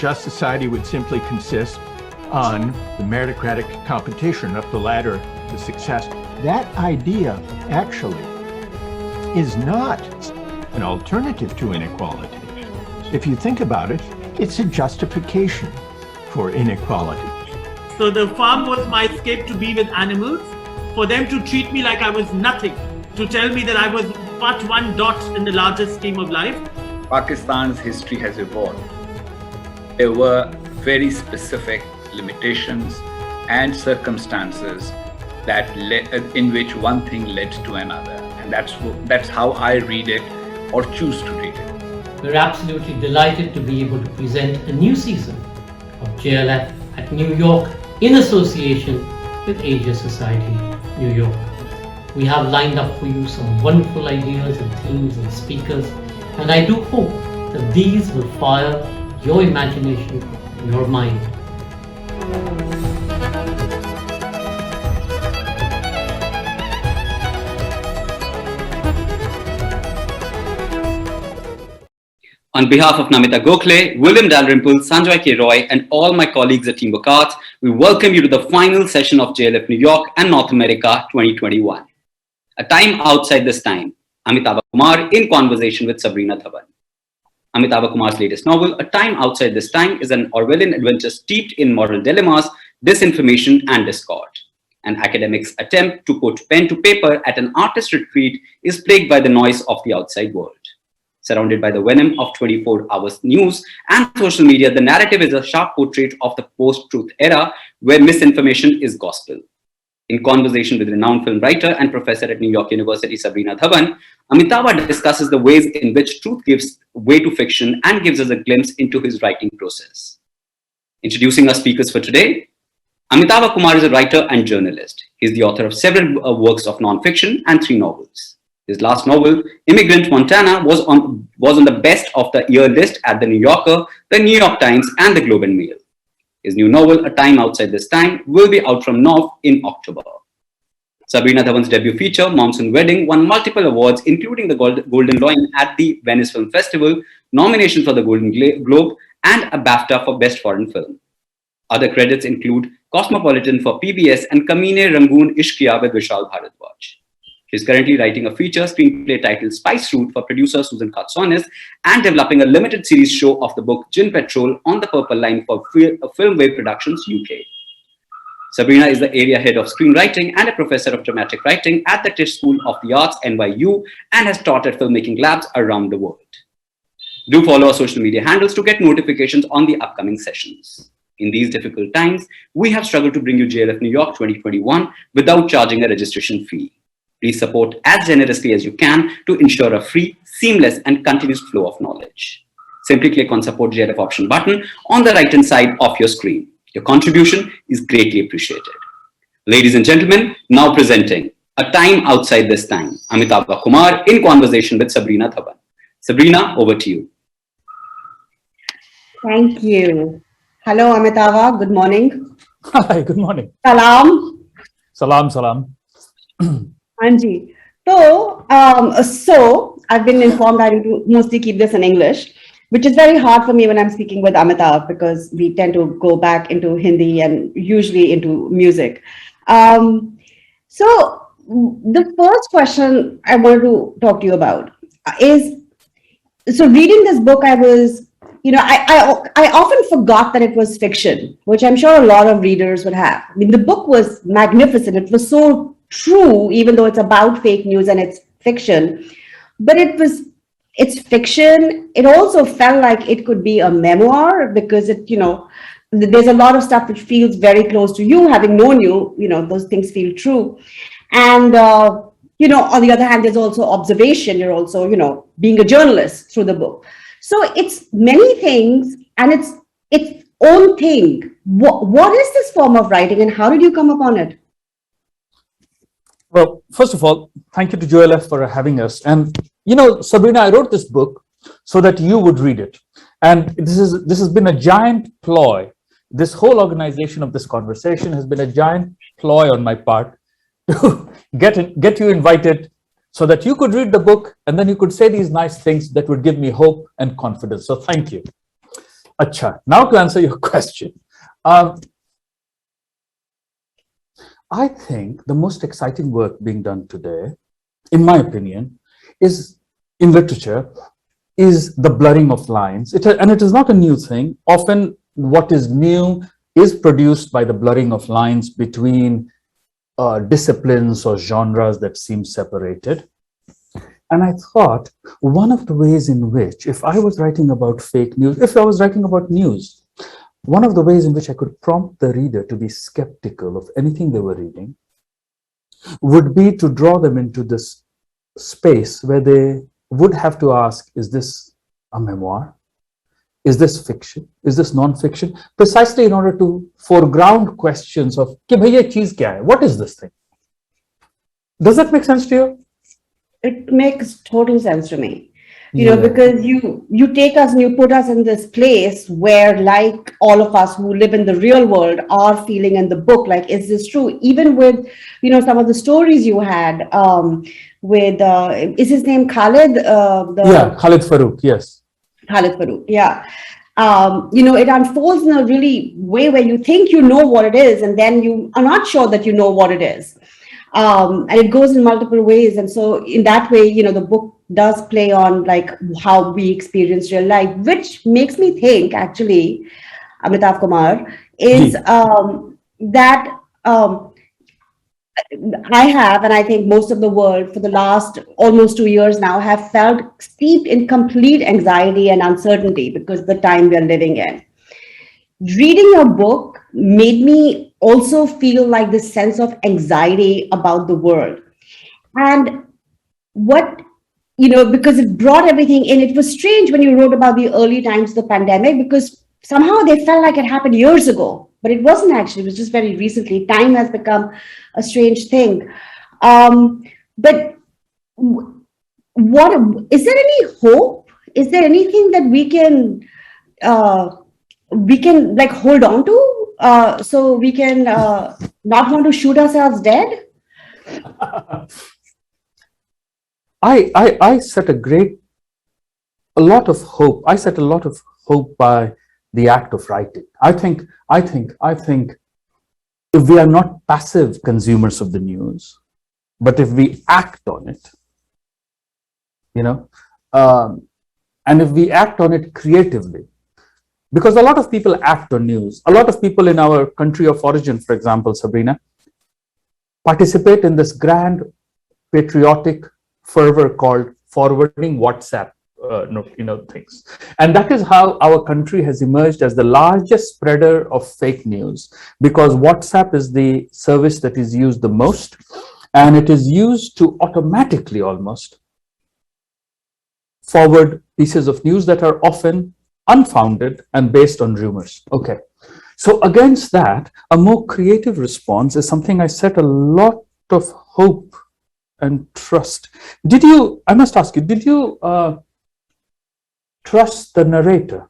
just society would simply consist on the meritocratic competition up the ladder to success. That idea actually is not an alternative to inequality. If you think about it, it's a justification for inequality. So the farm was my escape to be with animals, for them to treat me like I was nothing, to tell me that I was but one dot in the larger scheme of life. Pakistan's history has evolved. There were very specific limitations and circumstances that in which one thing led to another, and that's how I read it or choose to read it. We're absolutely delighted to be able to present a new season of JLF at New York in association with Asia Society, New York. We have lined up for you some wonderful ideas and themes and speakers, and I do hope that these will fire your imagination, your mind. On behalf of Namita Gokhale, William Dalrymple, Sanjoy K. Roy, and all my colleagues at Teamwork Arts, we welcome you to the final session of JLF New York and North America 2021. A Time Outside This Time, Amitava Kumar in conversation with Sabrina Dhawan. Amitava Kumar's latest novel, A Time Outside This Time, is an Orwellian adventure steeped in moral dilemmas, disinformation, and discord. An academic's attempt to put pen to paper at an artist retreat is plagued by the noise of the outside world. Surrounded by the venom of 24 hours news and social media, the narrative is a sharp portrait of the post-truth era where misinformation is gospel. In conversation with renowned film writer and professor at New York University, Sabrina Dhawan, Amitava discusses the ways in which truth gives way to fiction and gives us a glimpse into his writing process. Introducing our speakers for today, Amitava Kumar is a writer and journalist. He is the author of several works of nonfiction and 3 novels. His last novel, Immigrant, Montana, was on the best of the year list at the New Yorker, the New York Times, and the Globe and Mail. His new novel, A Time Outside This Time, will be out from Knopf in October. Sabrina Dhawan's debut feature, Monsoon Wedding, won multiple awards, including the Golden Lion at the Venice Film Festival, nomination for the Golden Globe, and a BAFTA for Best Foreign Film. Other credits include Cosmopolitan for PBS and Kaminey, Rangoon, Ishqiya with Vishal Bharadwaj. She is currently writing a feature screenplay titled Spice Route for producer Susan Cartsonis and developing a limited series show of the book Djinn Patrol on the Purple Line for Filmwave Productions, UK. Sabrina is the Area Head of Screenwriting and a professor of dramatic writing at the Tisch School of the Arts, NYU, and has taught at filmmaking labs around the world. Do follow our social media handles to get notifications on the upcoming sessions. In these difficult times, we have struggled to bring you JLF New York 2021 without charging a registration fee. Please support as generously as you can to ensure a free, seamless, and continuous flow of knowledge. Simply click on Support JLF option button on the right-hand side of your screen. Your contribution is greatly appreciated. Ladies and gentlemen, now presenting A Time Outside This Time, Amitava Kumar in conversation with Sabrina Dhawan. Sabrina, over to you. Thank you. Hello, Amitava. Good morning. Hi, good morning. Salam. Salam. Anji. So I've been informed I need to mostly keep this in English, which is very hard for me when I'm speaking with Amitav because we tend to go back into Hindi and usually into music. So the first question I wanted to talk to you about is, so reading this book, I was, I often forgot that it was fiction, which I'm sure a lot of readers would have. I mean, the book was magnificent. It was so true, even though it's about fake news and it's fiction, but it's fiction. It also felt like it could be a memoir because there's a lot of stuff which feels very close to you, having known you, those things feel true. And, on the other hand, there's also observation. You're also, being a journalist through the book. So it's many things and it's its own thing. What is this form of writing and how did you come upon it? Well, first of all, thank you to JLF for having us. And, Sabrina, I wrote this book so that you would read it. And this has been a giant ploy. This whole organization of this conversation has been a giant ploy on my part to get you invited so that you could read the book and then you could say these nice things that would give me hope and confidence. So thank you. Acha, now to answer your question. I think the most exciting work being done today, in my opinion, is in literature, is the blurring of lines. And it is not a new thing. Often what is new is produced by the blurring of lines between disciplines or genres that seem separated. And I thought one of the ways in which, if I was writing about fake news, if I was writing about news, one of the ways in which I could prompt the reader to be skeptical of anything they were reading would be to draw them into this space where they would have to ask, is this a memoir? Is this fiction? Is this non-fiction? Precisely in order to foreground questions of, Ki bhai, ye cheez kya hai? What is this thing? Does that make sense to you? It makes total sense to me. You know, because you take us and you put us in this place where, like all of us who live in the real world are feeling in the book, like, is this true? Even with, you know, some of the stories you had with, is his name Khalid? Khalid Farooq, yes. Khalid Farooq, yeah. You know, it unfolds in a really way where you think you know what it is, and then you are not sure that you know what it is. And it goes in multiple ways. And so in that way, you know, the book does play on like how we experience real life, which makes me think actually, Amitava Kumar, is that I have, and I think most of the world for the last almost 2 years now have felt steeped in complete anxiety and uncertainty because of the time we are living in. Reading your book made me also feel like this sense of anxiety about the world. And what, you know, because it brought everything in. It was strange when you wrote about the early times of the pandemic, because somehow they felt like it happened years ago, but it wasn't actually, it was just very recently. Time has become a strange thing. But what, is there any hope? Is there anything that we can like hold on to so we can not want to shoot ourselves dead? I set a lot of hope. I set a lot of hope by the act of writing. I think if we are not passive consumers of the news, but if we act on it, you know, and if we act on it creatively, because a lot of people act on news. A lot of people in our country of origin, for example, Sabrina, participate in this grand patriotic fervor called forwarding WhatsApp things. And that is how our country has emerged as the largest spreader of fake news, because WhatsApp is the service that is used the most, and it is used to automatically almost forward pieces of news that are often unfounded and based on rumors. Okay. So against that, a more creative response is something I set a lot of hope and trust. I must ask you, did you trust the narrator?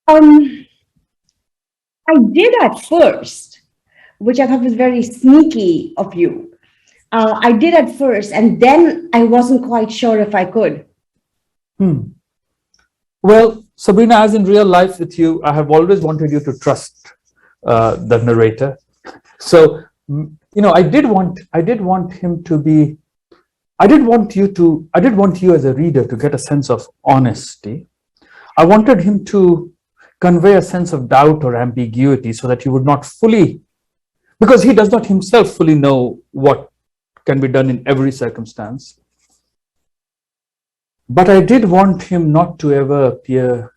I did at first, which I thought was very sneaky of you. I did at first, and then I wasn't quite sure if I could. Well, Sabrina, as in real life with you, I have always wanted you to trust the narrator. So, you know, I did want you as a reader to get a sense of honesty. I wanted him to convey a sense of doubt or ambiguity so that you would not fully, because he does not himself fully know what can be done in every circumstance. But I did want him not to ever appear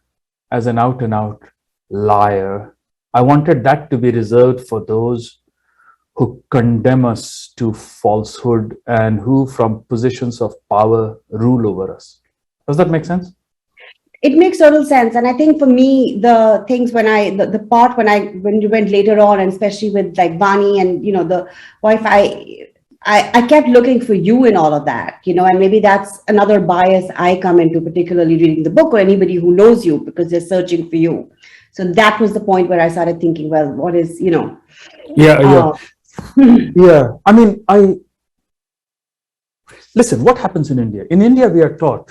as an out and out liar. I wanted that to be reserved for those who condemn us to falsehood and who from positions of power rule over us. Does that make sense? It makes total sense. And I think for me, the things when you went later on, and especially with like Vani and, you know, the wife, I kept looking for you in all of that, you know, and maybe that's another bias I come into, particularly reading the book, or anybody who knows you, because they're searching for you. So that was the point where I started thinking, well, what is, you know. Yeah. I mean, listen, what happens in India? In India, we are taught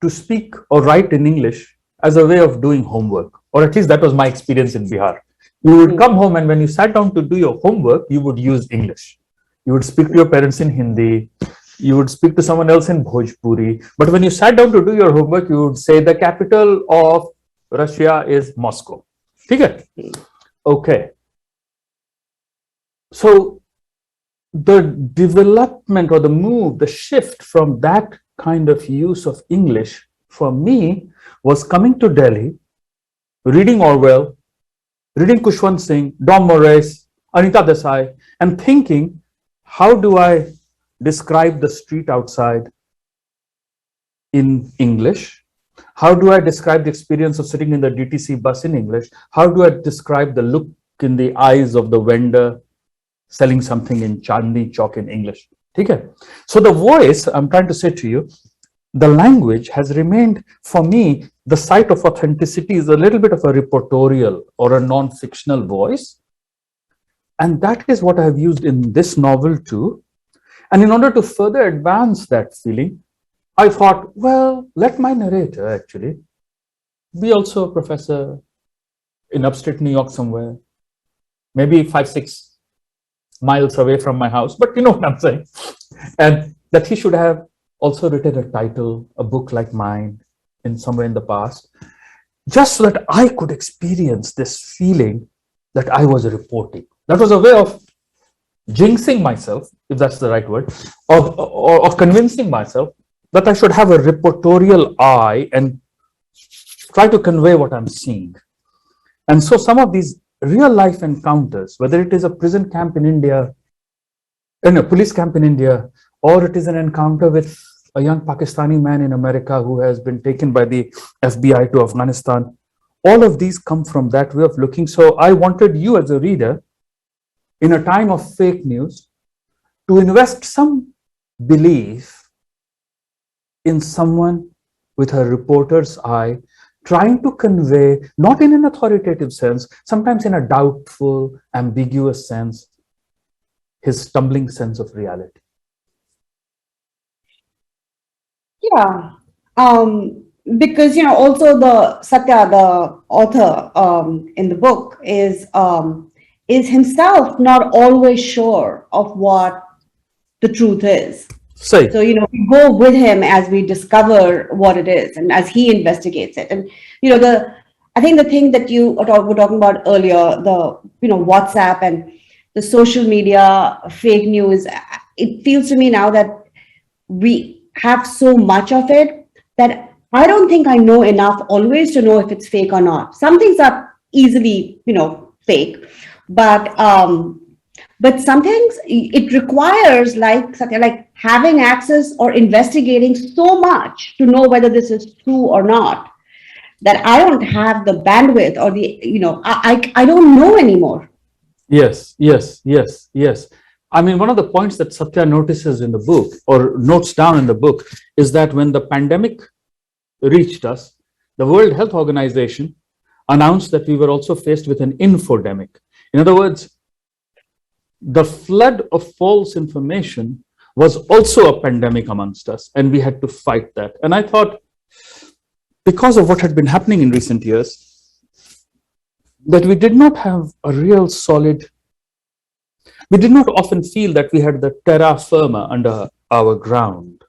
to speak or write in English as a way of doing homework, or at least that was my experience in Bihar. You would come home, and when you sat down to do your homework, you would use English. You would speak to your parents in Hindi, you would speak to someone else in Bhojpuri. But when you sat down to do your homework, you would say the capital of Russia is Moscow. Okay. So the development or the move, the shift from that kind of use of English for me was coming to Delhi, reading Orwell, reading Kushwant Singh, Dom Morris, Anita Desai, and thinking, how do I describe the street outside in English? How do I describe the experience of sitting in the DTC bus in English? How do I describe the look in the eyes of the vendor selling something in Chandni Chowk in English? Okay. So the voice, I'm trying to say to you, the language has remained for me, the site of authenticity is a little bit of a reportorial or a non-fictional voice. And that is what I have used in this novel too. And in order to further advance that feeling, I thought, well, let my narrator actually be also a professor in upstate New York somewhere, maybe 5-6 miles away from my house, but you know what I'm saying. And that he should have also written a title, a book like mine in somewhere in the past, just so that I could experience this feeling that I was reporting. That was a way of jinxing myself, if that's the right word, of convincing myself that I should have a reportorial eye and try to convey what I'm seeing. And so some of these real life encounters, whether it is a prison camp in India, in a police camp in India, or it is an encounter with a young Pakistani man in America who has been taken by the FBI to Afghanistan, all of these come from that way of looking. So I wanted you as a reader, in a time of fake news, to invest some belief in someone with a reporter's eye, trying to convey, not in an authoritative sense, sometimes in a doubtful, ambiguous sense, his stumbling sense of reality. Yeah, because also the Satya, the author in the book, is himself not always sure of what the truth is. Say. So, we go with him as we discover what it is and as he investigates it. And, I think the thing that you were talking about earlier, the, WhatsApp and the social media fake news, it feels to me now that we have so much of it that I don't think I know enough always to know if it's fake or not. Some things are easily, fake, but some things it requires, like having access or investigating so much to know whether this is true or not, that I don't have the bandwidth or I don't know anymore. Yes. I mean, one of the points that Satya notices in the book, or notes down in the book, is that when the pandemic reached us, the World Health Organization announced that we were also faced with an infodemic. In other words, the flood of false information was also a pandemic amongst us, and we had to fight that. And I thought, because of what had been happening in recent years, that we did not have a real solid, we did not often feel that we had the terra firma under our ground.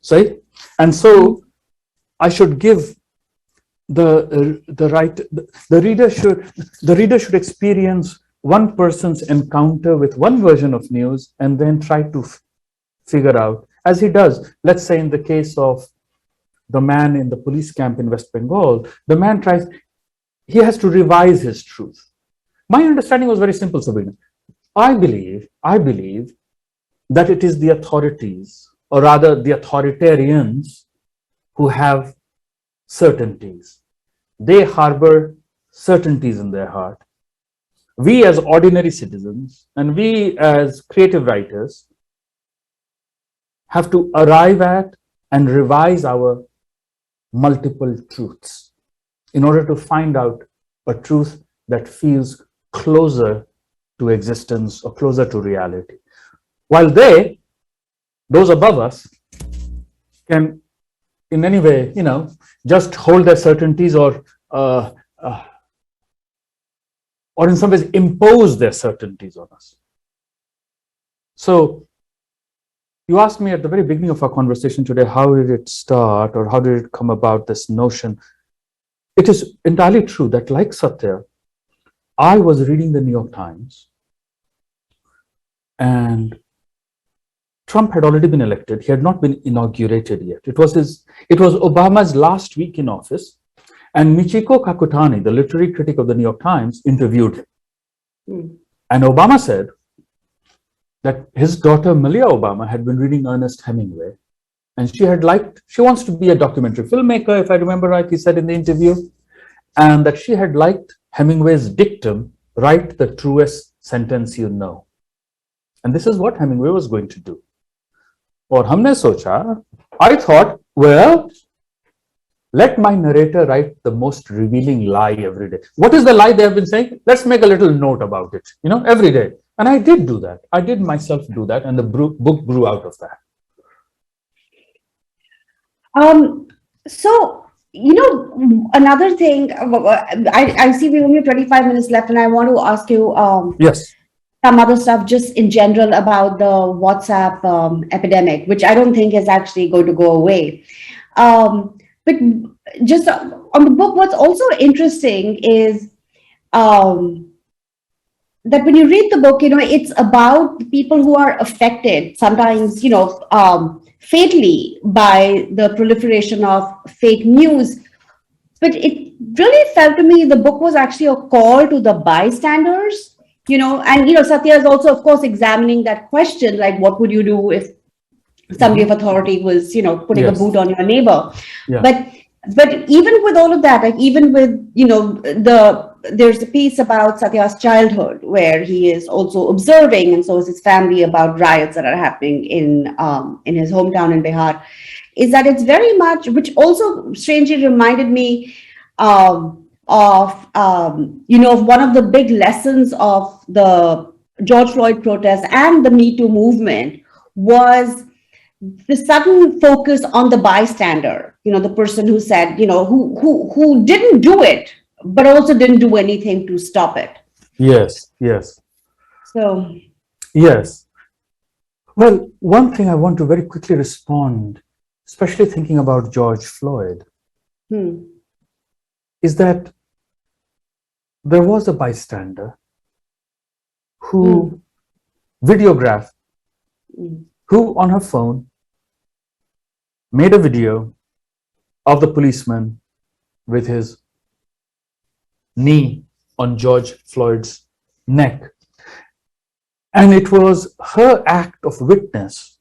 See? And so I should give the reader should experience one person's encounter with one version of news and then try to figure out, as he does, let's say in the case of the man in the police camp in West Bengal, the man he has to revise his truth. My understanding was very simple, Sabrina. I believe that it is the authorities, or rather the authoritarians, who have certainties. They harbor certainties in their heart. We as ordinary citizens and we as creative writers have to arrive at and revise our multiple truths in order to find out a truth that feels closer to existence or closer to reality. While those above us, can in any way, just hold their certainties or in some ways impose their certainties on us. So you asked me at the very beginning of our conversation today, how did it start or how did it come about, this notion? It is entirely true that, like Satya, I was reading the New York Times and Trump had already been elected. He had not been inaugurated yet. It was Obama's last week in office, and Michiko Kakutani, the literary critic of the New York Times, interviewed him. And Obama said that his daughter Malia Obama had been reading Ernest Hemingway, and she wants to be a documentary filmmaker, if I remember right, he said in the interview, and that she had liked Hemingway's dictum, write the truest sentence you know. And this is what Hemingway was going to do. Or humne socha, I thought, well, let my narrator write the most revealing lie every day. What is the lie they have been saying? Let's make a little note about it, every day. And I did do that. I did myself do that, and the book grew out of that. So, another thing, I see we only have 25 minutes left, and I want to ask you yes, some other stuff just in general about the WhatsApp epidemic, which I don't think is actually going to go away. But just on the book, what's also interesting is that when you read the book, it's about the people who are affected, sometimes, fatally by the proliferation of fake news. But it really felt to me the book was actually a call to the bystanders, and, Satya is also, of course, examining that question, like, what would you do if somebody of authority was, putting a boot on your neighbor? Yeah. But even with all of that, like even with, there's a piece about Satya's childhood where he is also observing, and so is his family, about riots that are happening in his hometown in Bihar, is that it's very much, which also strangely reminded me of one of the big lessons of the George Floyd protests and the Me Too movement was the sudden focus on the bystander, the person who said, who didn't do it, but also didn't do anything to stop it. Yes. So. Yes. Well, one thing I want to very quickly respond, especially thinking about George Floyd, is that there was a bystander who videographed, who on her phone made a video of the policeman with his knee on George Floyd's neck. And it was her act of witness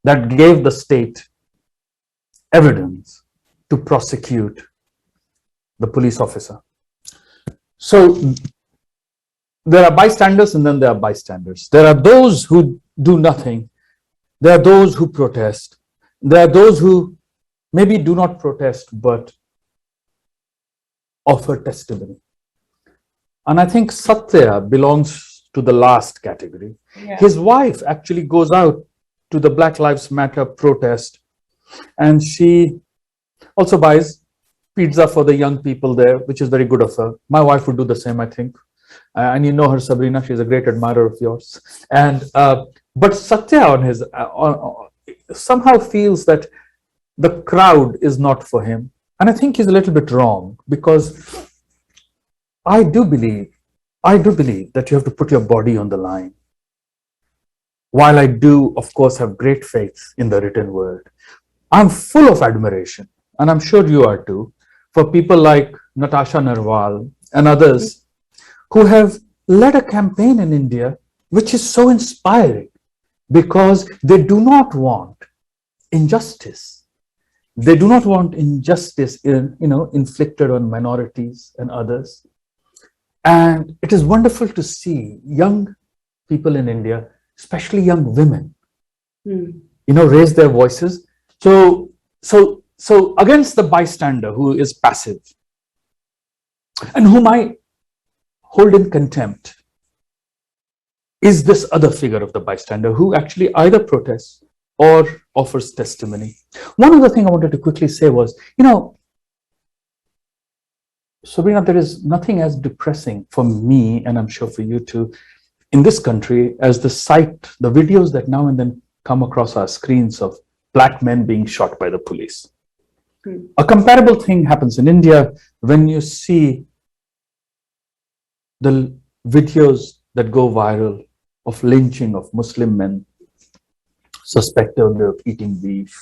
that gave the state evidence to prosecute the police officer. So there are bystanders and then there are bystanders. There are those who do nothing. There are those who protest. There are those who maybe do not protest but offer testimony. And I think Satya belongs to the last category. Yeah. His wife actually goes out to the Black Lives Matter protest, and she also buys pizza for the young people there, which is very good of her. My wife would do the same, I think. And you know her, Sabrina, she's a great admirer of yours. And but Satya on his somehow feels that the crowd is not for him. And I think he's a little bit wrong, because I do believe that you have to put your body on the line. While I do, of course, have great faith in the written word, I'm full of admiration, and I'm sure you are too, for people like Natasha Narwal and others who have led a campaign in India which is so inspiring, because they do not want injustice. They do not want injustice inflicted on minorities and others. And it is wonderful to see young people in India, especially young women, raise their voices. So against the bystander who is passive and whom I hold in contempt is this other figure of the bystander who actually either protests or offers testimony. One other thing I wanted to quickly say was, Sabrina, there is nothing as depressing for me, and I'm sure for you too, in this country, as the videos that now and then come across our screens of Black men being shot by the police. A comparable thing happens in India when you see the videos that go viral of lynching of Muslim men suspected of eating beef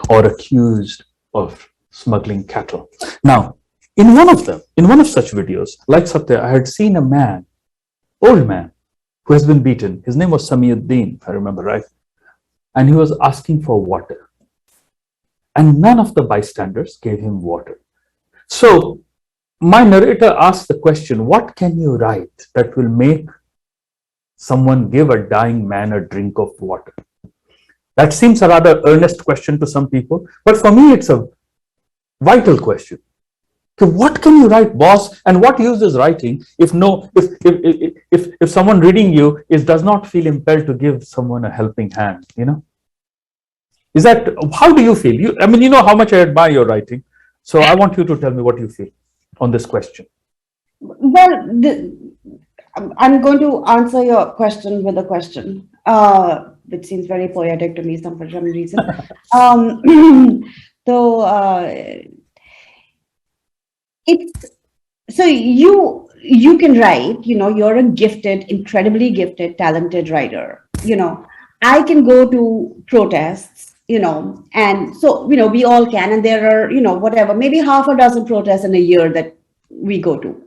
or accused of smuggling cattle. Now, in one of such videos, like Satya, I had seen a man, old man, who has been beaten. His name was Samiuddin, if I remember right. And he was asking for water. And none of the bystanders gave him water. So my narrator asked the question, what can you write that will make someone give a dying man a drink of water? That seems a rather earnest question to some people, but for me, it's a vital question. So what can you write, boss? And what use is writing if someone reading you does not feel impelled to give someone a helping hand? Is that, how do you feel? You know how much I admire your writing. So I want you to tell me what you feel on this question. Well, I'm going to answer your question with a question, which seems very poetic to me for some reason. So you can write, you're a gifted, incredibly gifted, talented writer. I can go to protests, and so, we all can, and there are, whatever, maybe half a dozen protests in a year that we go to.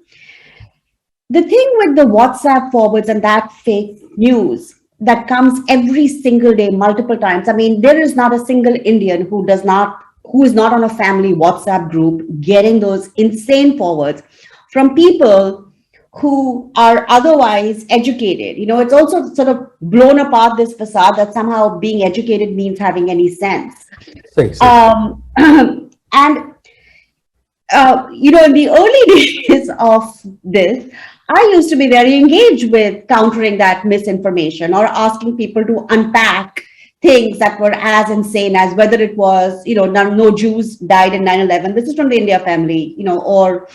The thing with the WhatsApp forwards and that fake news that comes every single day, multiple times. There is not a single Indian who is not on a family WhatsApp group getting those insane forwards from people who are otherwise educated. It's also sort of blown apart this facade that somehow being educated means having any sense. Thanks. In the early days of this, I used to be very engaged with countering that misinformation or asking people to unpack things that were as insane as whether it was, no Jews died in 9/11. This is from the India family, or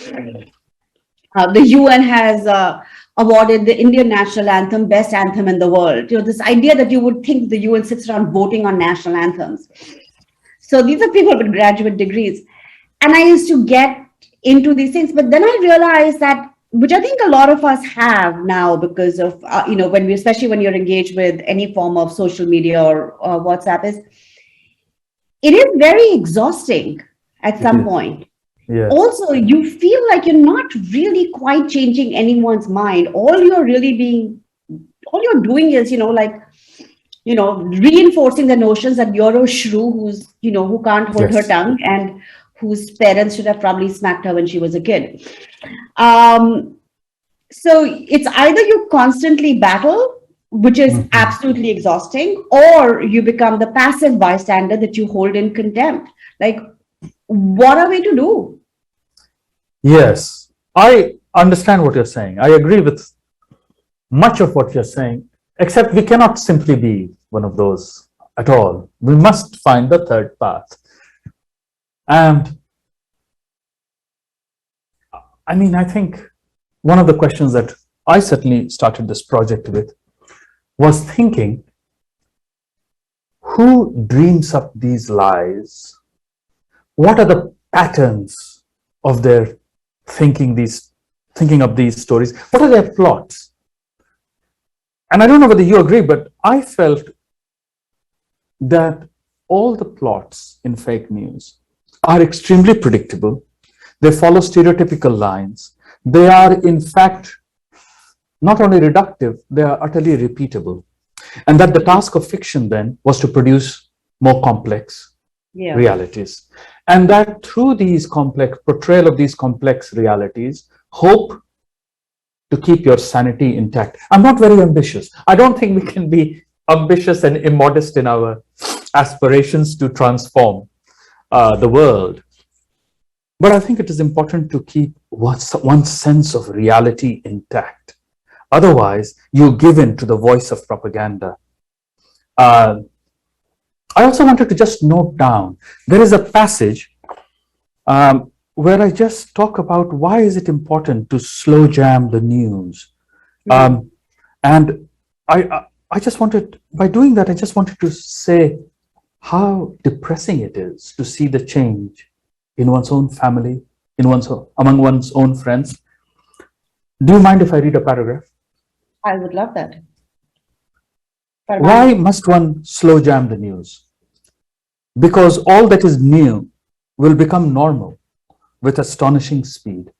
the UN has awarded the Indian national anthem best anthem in the world. This idea that you would think the UN sits around voting on national anthems. So these are people with graduate degrees. And I used to get into these things, but then I realized that, which I think a lot of us have now because of, especially when you're engaged with any form of social media or WhatsApp, it is very exhausting at some point. Yeah. Also, you feel like you're not really quite changing anyone's mind. All you're doing is, reinforcing the notions that you're a shrew who can't hold her tongue and whose parents should have probably smacked her when she was a kid. So it's either you constantly battle, which is absolutely exhausting, or you become the passive bystander that you hold in contempt. Like, what are we to do? Yes, I understand what you're saying. I agree with much of what you're saying, except we cannot simply be one of those at all. We must find the third path. And I think one of the questions that I certainly started this project with was thinking, who dreams up these lies? What are the patterns of their thinking up these stories? What are their plots? And I don't know whether you agree, but I felt that all the plots in fake news are extremely predictable. They follow stereotypical lines. They are, in fact, not only reductive, they are utterly repeatable. And that the task of fiction then was to produce more complex realities. And that through these portrayal of these complex realities, hope to keep your sanity intact. I'm not very ambitious. I don't think we can be ambitious and immodest in our aspirations to transform the world. But I think it is important to keep one's sense of reality intact. Otherwise, you give in to the voice of propaganda. I also wanted to just note down, there is a passage where I just talk about why is it important to slow jam the news. And I just wanted, by doing that, I just wanted to say how depressing it is to see the change in one's own family, among one's own friends. Do you mind if I read a paragraph? I would love that. Why must one slow jam the news? Because all that is new will become normal with astonishing speed.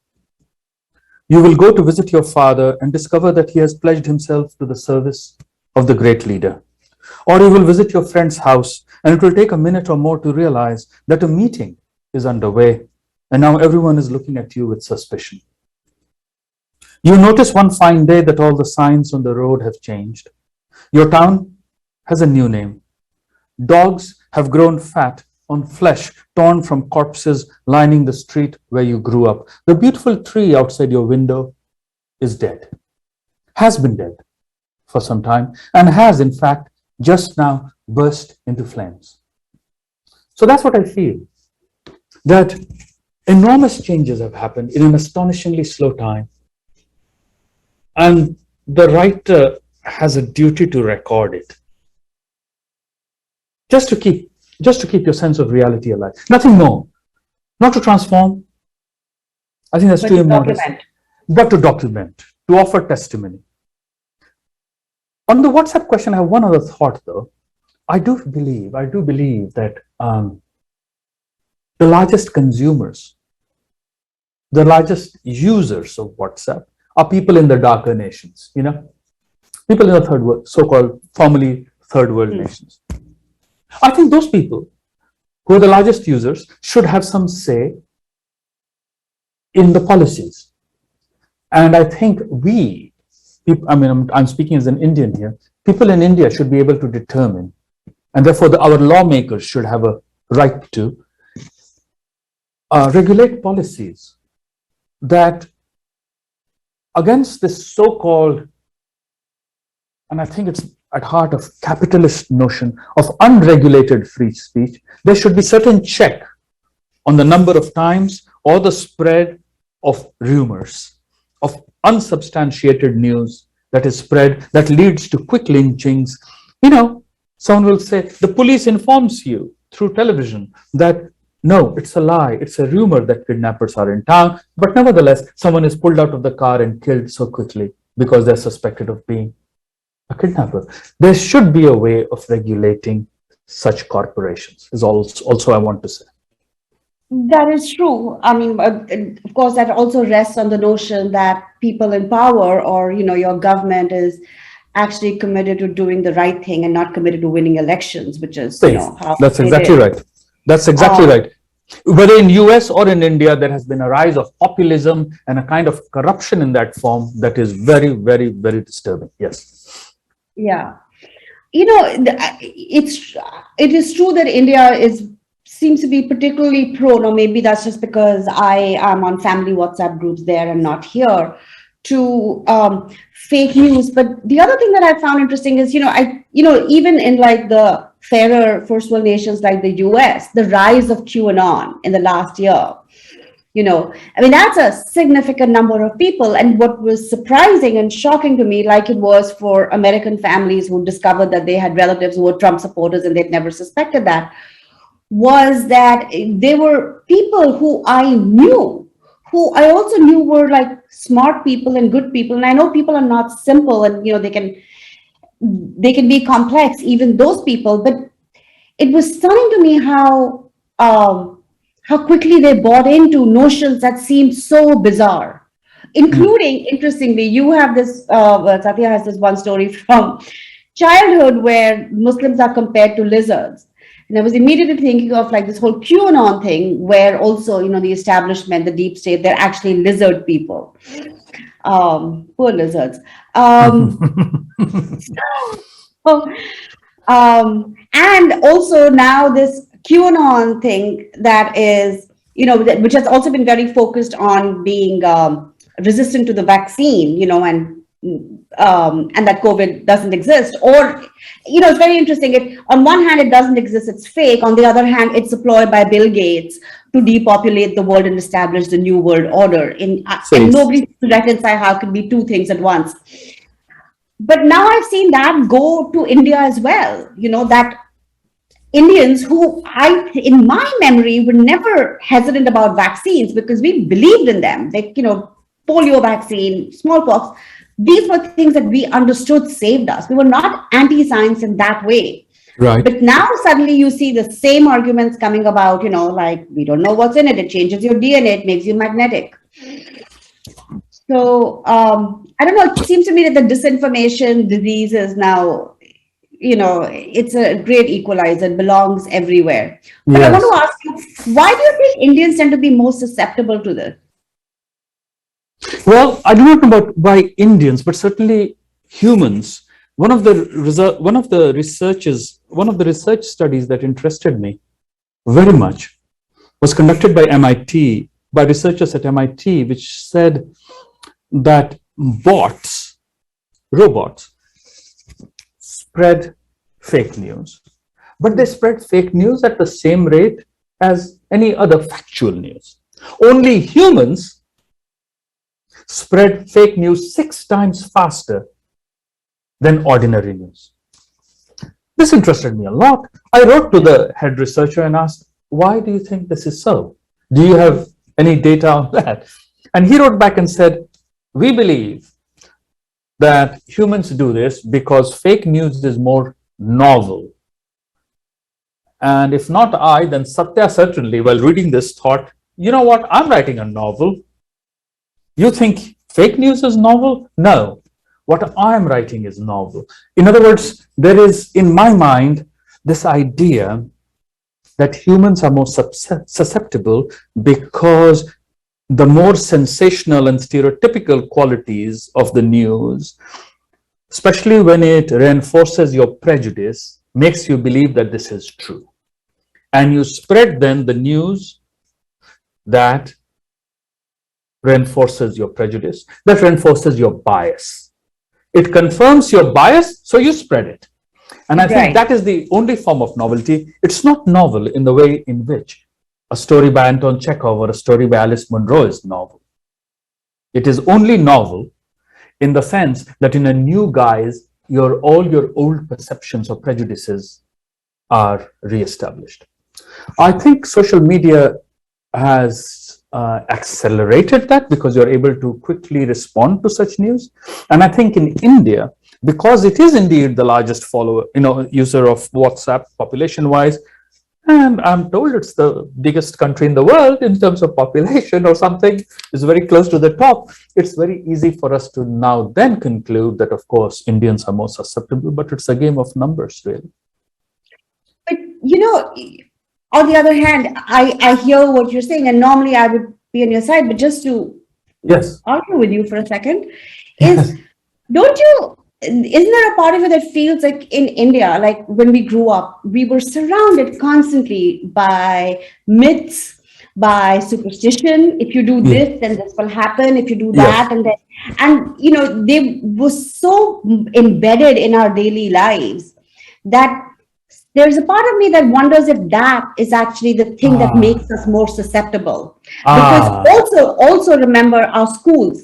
You will go to visit your father and discover that he has pledged himself to the service of the great leader. Or you will visit your friend's house and it will take a minute or more to realize that a meeting is underway and now everyone is looking at you with suspicion. You notice one fine day that all the signs on the road have changed. Your town has a new name. Dogs have grown fat on flesh torn from corpses lining the street where you grew up. The beautiful tree outside your window is dead, has been dead for some time, and has in fact just now burst into flames. So that's what I feel, that enormous changes have happened in an astonishingly slow time. And the writer has a duty to record it. Just to keep your sense of reality alive. Nothing more. Not to transform. I think that's too immodest. But to document, to offer testimony. On the WhatsApp question, I have one other thought though. I do believe that the largest consumers, the largest users of WhatsApp are people in the darker nations, people in the third world, so-called formerly third world nations. I think those people who are the largest users should have some say in the policies. And I think I'm speaking as an Indian here, people in India should be able to determine, and therefore our lawmakers should have a right to regulate policies that against this so-called, and I think it's at heart of capitalist notion of unregulated free speech, there should be certain check on the number of times or the spread of rumors, of unsubstantiated news that is spread, that leads to quick lynchings. Someone will say, the police informs you through television that no, it's a lie, it's a rumor that kidnappers are in town, but nevertheless, someone is pulled out of the car and killed so quickly because they're suspected of being a kidnapper. There should be a way of regulating such corporations, is also I want to say. That is true. Of course, that also rests on the notion that people in power or, your government is actually committed to doing the right thing and not committed to winning elections, which is, how that's exactly right. That's exactly right. Whether in US or in India, there has been a rise of populism and a kind of corruption in that form that is very, very, very disturbing. Yes. Yeah. It is true that India seems to be particularly prone, or maybe that's just because I am on family WhatsApp groups there and not here, to fake news. But the other thing that I found interesting is, even in like the fairer first world nations like the US, the rise of QAnon in the last year, that's a significant number of people. And what was surprising and shocking to me, like it was for American families who discovered that they had relatives who were Trump supporters and they'd never suspected that, was that they were people who I knew, who I also knew were like smart people and good people. And I know people are not simple and, they can be complex, even those people, but it was stunning to me how quickly they bought into notions that seemed so bizarre, including, interestingly, you have this, Satya has this one story from childhood where Muslims are compared to lizards. And I was immediately thinking of like this whole QAnon thing where also, the establishment, the deep state, they're actually lizard people. Poor lizards. And also now this QAnon thing that is, which has also been very focused on being resistant to the vaccine, and and that COVID doesn't exist. Or, it's very interesting. On one hand, it doesn't exist, it's fake. On the other hand, it's deployed by Bill Gates to depopulate the world and establish the new world order. And nobody can reconcile how it can be two things at once. But now I've seen that go to India as well. That Indians who in my memory, were never hesitant about vaccines because we believed in them. Like, polio vaccine, smallpox. These were things that we understood saved us. We were not anti-science in that way. Right. But now suddenly you see the same arguments coming about, like, we don't know what's in it. It changes your DNA. It makes you magnetic. So, I don't know. It seems to me that the disinformation disease is now, it's a great equalizer. It belongs everywhere. But I want to ask you, why do you think Indians tend to be most susceptible to this? Well, I do not know about why Indians, but certainly humans. One of the research studies that interested me very much was conducted by MIT, by researchers at MIT, which said that robots, spread fake news, but they spread fake news at the same rate as any other factual news. Only humans spread fake news 6 times faster than ordinary news. This interested me a lot. I wrote to the head researcher and asked, why do you think this is so? Do you have any data on that? And he wrote back and said, we believe that humans do this because fake news is more novel. And if not I, then Satya certainly, while reading this, thought, you know what, I'm writing a novel. You think fake news is novel? No, what I'm writing is novel. In other words, there is, in my mind, this idea that humans are more susceptible because the more sensational and stereotypical qualities of the news, especially when it reinforces your prejudice, makes you believe that this is true. And you spread then the news that reinforces your prejudice, that reinforces your bias. It confirms your bias, so you spread it. And I think that is the only form of novelty. It's not novel in the way in which a story by Anton Chekhov or a story by Alice Munro is novel. It is only novel in the sense that in a new guise, all your old perceptions or prejudices are reestablished. I think social media has accelerated that because you're able to quickly respond to such news. And I think in India, because it is indeed the largest user of WhatsApp population-wise, and I'm told it's the biggest country in the world in terms of population or something, is very close to the top. It's very easy for us to now then conclude that, of course, Indians are more susceptible, but it's a game of numbers, really. But, on the other hand, I hear what you're saying, and normally I would be on your side, but just to argue with you for a second, isn't there a part of it that feels like in India, like when we grew up, we were surrounded constantly by myths, by superstition. If you do this, then this will happen. If you do that, and they were so embedded in our daily lives that there's a part of me that wonders if that is actually the thing that makes us more susceptible. Because also remember our schools.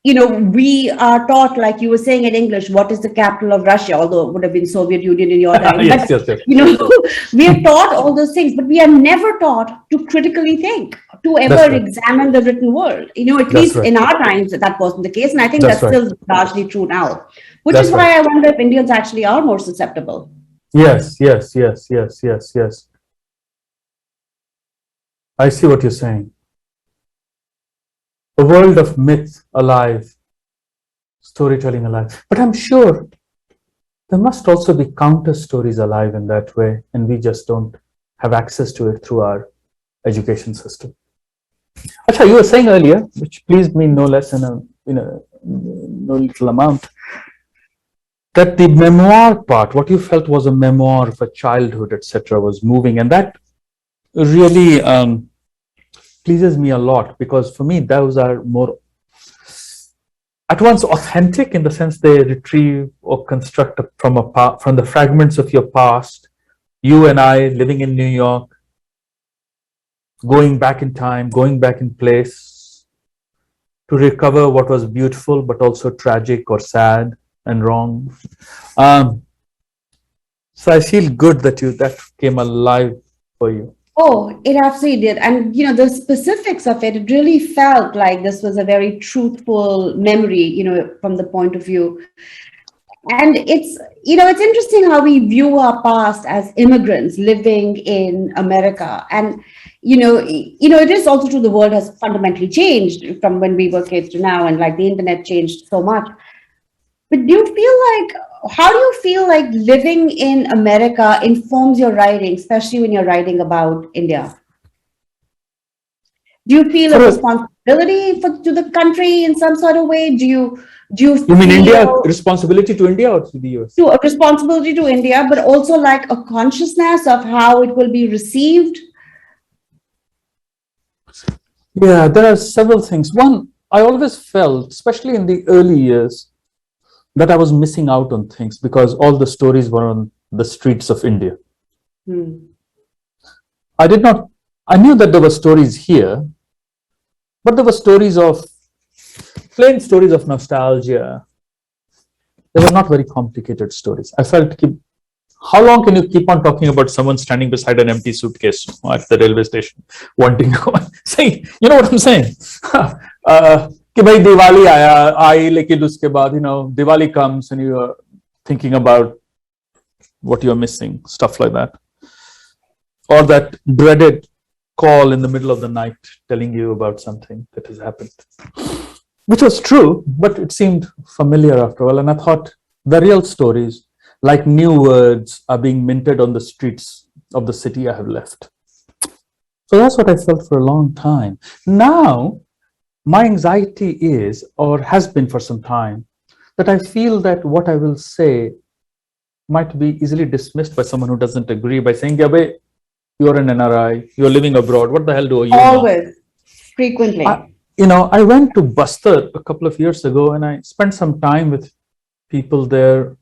We are taught, like you were saying in English, what is the capital of Russia, although it would have been Soviet Union in your time. Yes. We are taught all those things, but we are never taught to critically think, to ever examine the written world. At least in our times, that wasn't the case. And I think that's still largely true now, which is why I wonder if Indians actually are more susceptible. Yes. I see what you're saying. A world of myth alive, storytelling alive. But I'm sure there must also be counter stories alive in that way, and we just don't have access to it through our education system. Acha, you were saying earlier, which pleased me no less in no little amount, that the memoir part, what you felt was a memoir of a childhood, etc., was moving, and that really pleases me a lot, because for me those are more at once authentic in the sense they retrieve or construct from the fragments of your past. You and I living in New York, going back in time, going back in place to recover what was beautiful, but also tragic or sad and wrong. So I feel good that that came alive for you. Oh, it absolutely did. And, the specifics of it, it really felt like this was a very truthful memory, from the point of view. And it's interesting how we view our past as immigrants living in America. And, it is also true the world has fundamentally changed from when we were kids to now, and like the internet changed so much. But how do you feel like living in America informs your writing, especially when you're writing about India? Do you feel a responsibility to the country in some sort of way? Do you mean India, responsibility to India or to the US? To a responsibility to India, but also like a consciousness of how it will be received? Yeah, there are several things. One, I always felt, especially in the early years, that I was missing out on things because all the stories were on the streets of India. I knew that there were stories here, but there were plain stories of nostalgia. They were not very complicated stories. I felt, how long can you keep on talking about someone standing beside an empty suitcase at the railway station, wanting to go and say, you know what I'm saying? कि भाई दिवाली आई लेकिन उसके बाद Diwali comes and you are thinking about what you're missing, stuff like that, or that dreaded call in the middle of the night telling you about something that has happened, which was true, but it seemed familiar after a while. And I thought the real stories, like new words, are being minted on the streets of the city I have left. So that's what I felt for a long time. Now my anxiety is, or has been for some time, that I feel that what I will say might be easily dismissed by someone who doesn't agree by saying, yeah, but you're an NRI, you're living abroad, what the hell do you know? Always, frequently. I went to Bastar a couple of years ago and I spent some time with people there.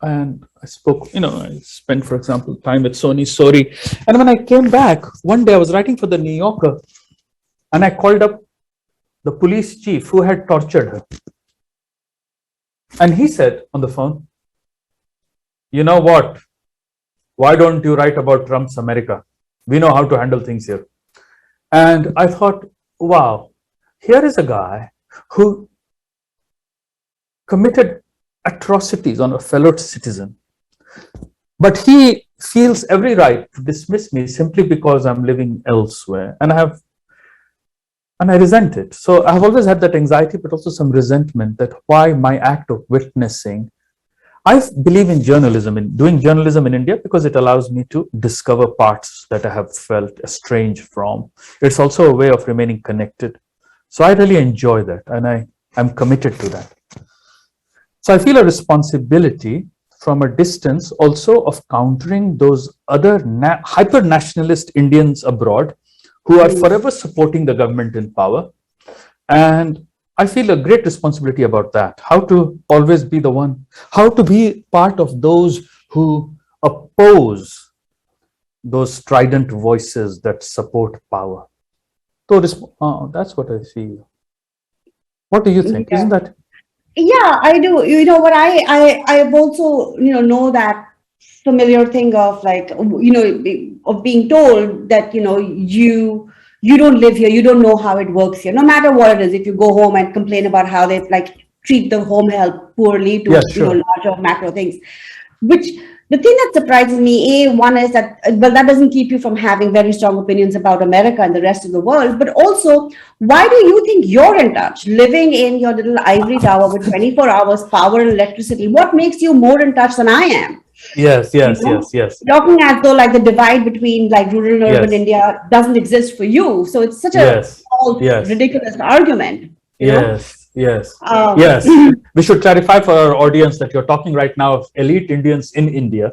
And I spoke, I spent, for example, time with Soni Sori. And when I came back, one day I was writing for the New Yorker, and I called up the police chief who had tortured her. And he said on the phone, you know what? Why don't you write about Trump's America? We know how to handle things here. And I thought, wow, here is a guy who committed atrocities on a fellow citizen, but he feels every right to dismiss me simply because I'm living elsewhere. And I resent it. So I have always had that anxiety, but also some resentment that why my act of witnessing. I believe in journalism, in doing journalism in India, because it allows me to discover parts that I have felt estranged from. It's also a way of remaining connected. So I really enjoy that, and I'm committed to that. So I feel a responsibility from a distance also of countering those other hyper-nationalist Indians abroad who are forever supporting the government in power. And I feel a great responsibility about that, how to always be the one, how to be part of those who oppose those strident voices that support power. So that's what I feel. What do you think? Yeah. Isn't that? Yeah, I do. What I've also, know that familiar thing of like, of being told that, you don't live here, you don't know how it works here, no matter what it is. If you go home and complain about how they like treat the home help poorly to, larger macro things, which the thing that surprises me, one is that, well, that doesn't keep you from having very strong opinions about America and the rest of the world, but also, why do you think you're in touch, living in your little ivory tower with 24 hours power and electricity? What makes you more in touch than I am? Yes. Talking as though like the divide between like rural and urban India doesn't exist for you. So it's such a ridiculous argument. Yes. We should clarify for our audience that you're talking right now of elite Indians in India.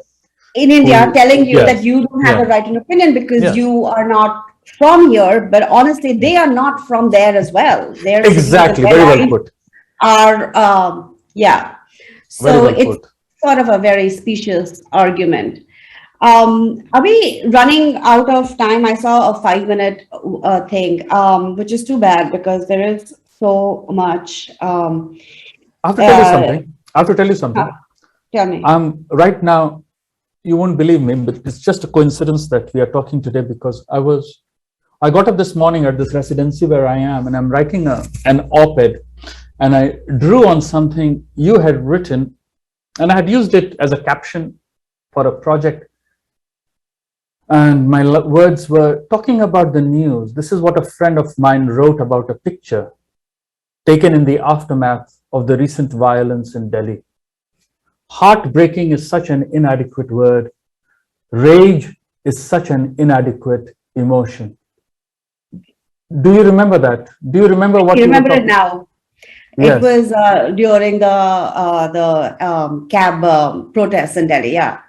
Telling you that you don't have a right to an opinion because you are not from here, but honestly, they are not from there as well. They're exactly, very well put. are, yeah. Very So well it's put. sort of a very specious argument. Are we running out of time? I saw a 5-minute thing, which is too bad because there is so much. I have to tell you something. I have to tell you something. Tell me. Right now, you won't believe me, but it's just a coincidence that we are talking today because I got up this morning at this residency where I am, and I'm writing an op-ed, and I drew on something you had written, and I had used it as a caption for a project. And my words were talking about the news. This is what a friend of mine wrote about a picture taken in the aftermath of the recent violence in Delhi. Heartbreaking is such an inadequate word. Rage is such an inadequate emotion. Do you remember that? Do you remember what You you were remember it talking- now. Yes. It was during the cab protests in Delhi. Yeah.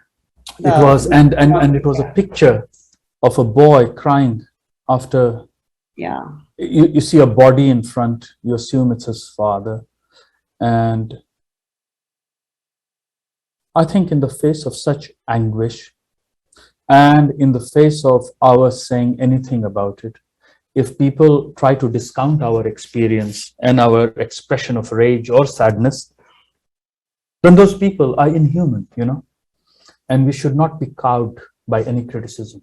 It was, and it was a picture of a boy crying after Yeah. you see a body in front, you assume it's his father. And I think in the face of such anguish and in the face of our saying anything about it, if people try to discount our experience and our expression of rage or sadness, then those people are inhuman, you know, and we should not be cowed by any criticism.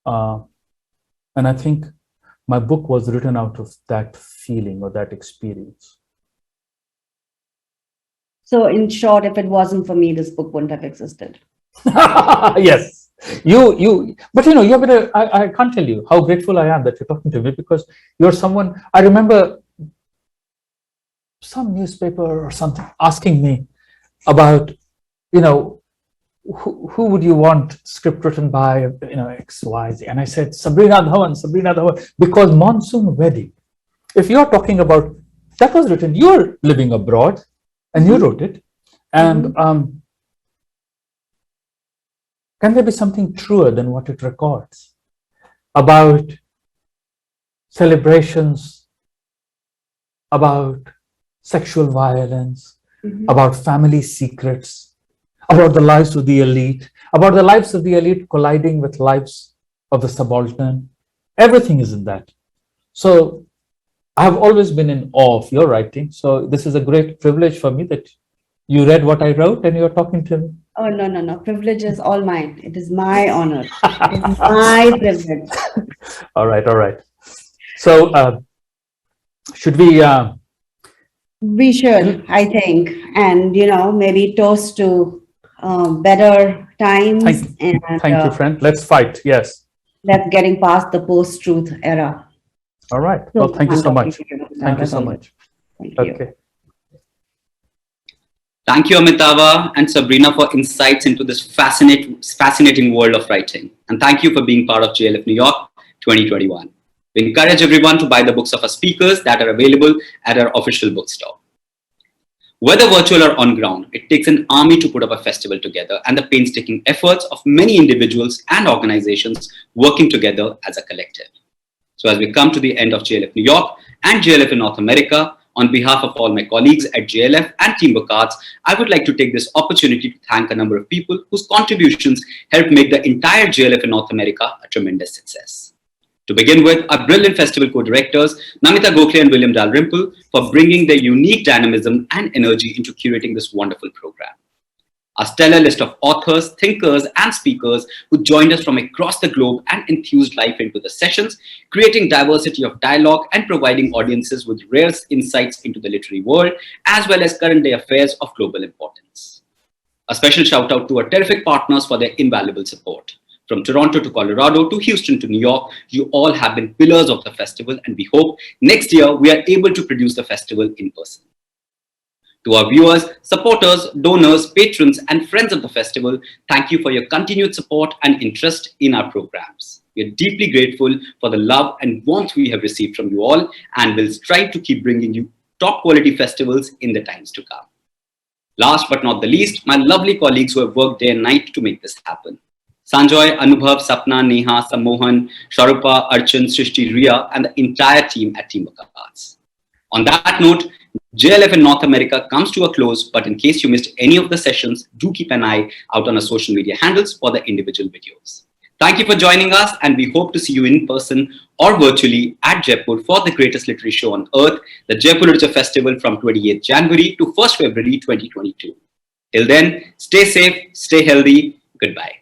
And I think my book was written out of that feeling or that experience. So in short, if it wasn't for me, this book wouldn't have existed. Yes, but you know, you're better. I can't tell you how grateful I am that you're talking to me, because you're someone. I remember some newspaper or something asking me about, you know, who would you want script written by, you know, X, Y, Z, and I said Sabrina Dhawan, because Monsoon Wedding. If you're talking about that was written, you're living abroad, and you wrote it, and can there be something truer than what it records about celebrations, about sexual violence, about family secrets, about the lives of the elite, colliding with lives of the subaltern? Everything is in that. So I have always been in awe of your writing. So this is a great privilege for me that you read what I wrote and you're talking to me. Oh, no. Privilege is all mine. It is my honor. It is my privilege. All right. So should we... We should, I think, and, you know, maybe toast to better times. Thank you, friend. Let's fight. Yes. That's getting past the post-truth era. All right. Well, thank you so much. Thank you so much. Thank you. Okay. Thank you, Amitava and Sabrina, for insights into this fascinating world of writing. And thank you for being part of JLF New York 2021. We encourage everyone to buy the books of our speakers that are available at our official bookstore. Whether virtual or on ground, it takes an army to put up a festival together, and the painstaking efforts of many individuals and organizations working together as a collective. So as we come to the end of JLF New York and JLF in North America, on behalf of all my colleagues at JLF and Team Bokats, I would like to take this opportunity to thank a number of people whose contributions helped make the entire JLF in North America a tremendous success. To begin with, our brilliant festival co-directors, Namita Gokhale and William Dalrymple, for bringing their unique dynamism and energy into curating this wonderful program. A stellar list of authors, thinkers, and speakers who joined us from across the globe and infused life into the sessions, creating diversity of dialogue and providing audiences with rare insights into the literary world, as well as current day affairs of global importance. A special shout out to our terrific partners for their invaluable support. From Toronto to Colorado to Houston to New York, you all have been pillars of the festival, and we hope next year we are able to produce the festival in person. To our viewers, supporters, donors, patrons, and friends of the festival, thank you for your continued support and interest in our programs. We are deeply grateful for the love and warmth we have received from you all, and will strive to keep bringing you top quality festivals in the times to come. Last but not the least, my lovely colleagues who have worked day and night to make this happen. Sanjoy, Anubhav, Sapna, Neha, Sammohan, Sharupa, Archan, Srishti, Riya, and the entire team at Team Bokats. On that note, JLF in North America comes to a close, but in case you missed any of the sessions, do keep an eye out on our social media handles for the individual videos. Thank you for joining us, and we hope to see you in person or virtually at Jaipur for the greatest literary show on earth, the Jaipur Literature Festival from 28th January to 1st February 2022. Till then, stay safe, stay healthy. Goodbye.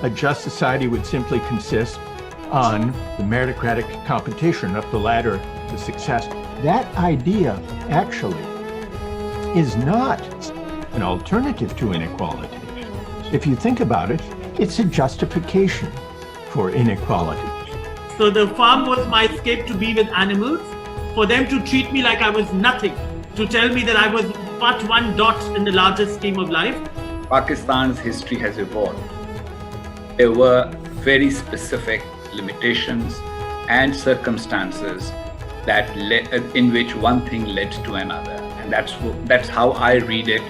A just society would simply consist on the meritocratic competition up the ladder to success. That idea actually is not an alternative to inequality. If you think about it, it's a justification for inequality. So the farm was my escape to be with animals, for them to treat me like I was nothing, to tell me that I was but one dot in the larger scheme of life. Pakistan's history has evolved. There were very specific limitations and circumstances that in which one thing led to another, and that's how I read it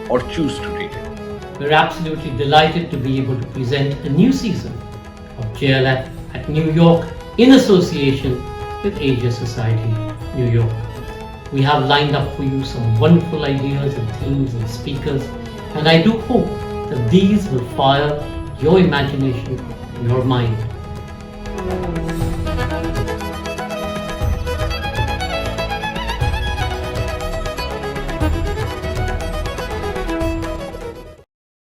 or choose to read it. We're absolutely delighted to be able to present a new season of JLF at New York in association with Asia Society, New York. We have lined up for you some wonderful ideas and themes and speakers, and I do hope that these will fire your imagination, your mind.